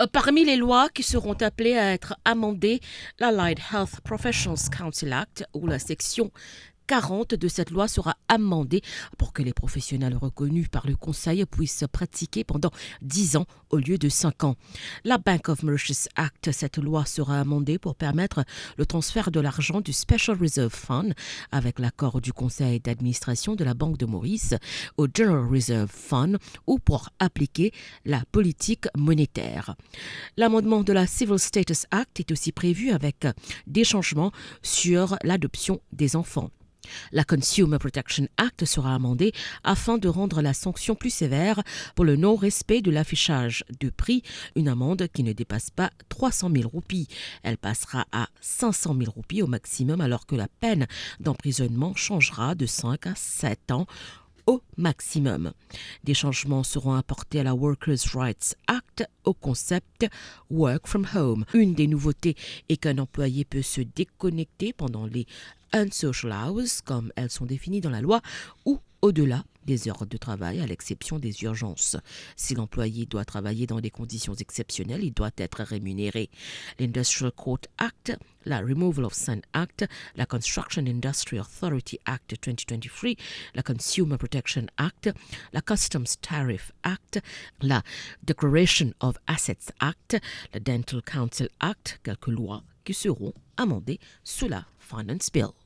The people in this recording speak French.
Parmi les lois qui seront appelées à être amendées, l'Allied Health Professionals Council Act, ou la section 40 de cette loi sera amendée pour que les professionnels reconnus par le Conseil puissent pratiquer pendant 10 ans au lieu de 5 ans. La Bank of Mauritius Act, cette loi sera amendée pour permettre le transfert de l'argent du Special Reserve Fund avec l'accord du Conseil d'administration de la Banque de Maurice au General Reserve Fund ou pour appliquer la politique monétaire. L'amendement de la Civil Status Act est aussi prévu avec des changements sur l'adoption des enfants. La Consumer Protection Act sera amendée afin de rendre la sanction plus sévère pour le non-respect de l'affichage de prix, une amende qui ne dépasse pas 300 000 roupies. Elle passera à 500 000 roupies au maximum alors que la peine d'emprisonnement changera de 5 à 7 ans au maximum. Des changements seront apportés à la Workers' Rights Act au concept Work from Home. Une des nouveautés est qu'un employé peut se déconnecter pendant les unsocial hours, comme elles sont définies dans la loi, ou au-delà des heures de travail, à l'exception des urgences. Si l'employé doit travailler dans des conditions exceptionnelles, il doit être rémunéré. L'Industrial Court Act, la Removal of Sin Act, la Construction Industry Authority Act 2023, la Consumer Protection Act, la Customs Tariff Act, la Declaration of Assets Act, la Dental Council Act, quelques lois qui seront amendées sous la Finance Bill.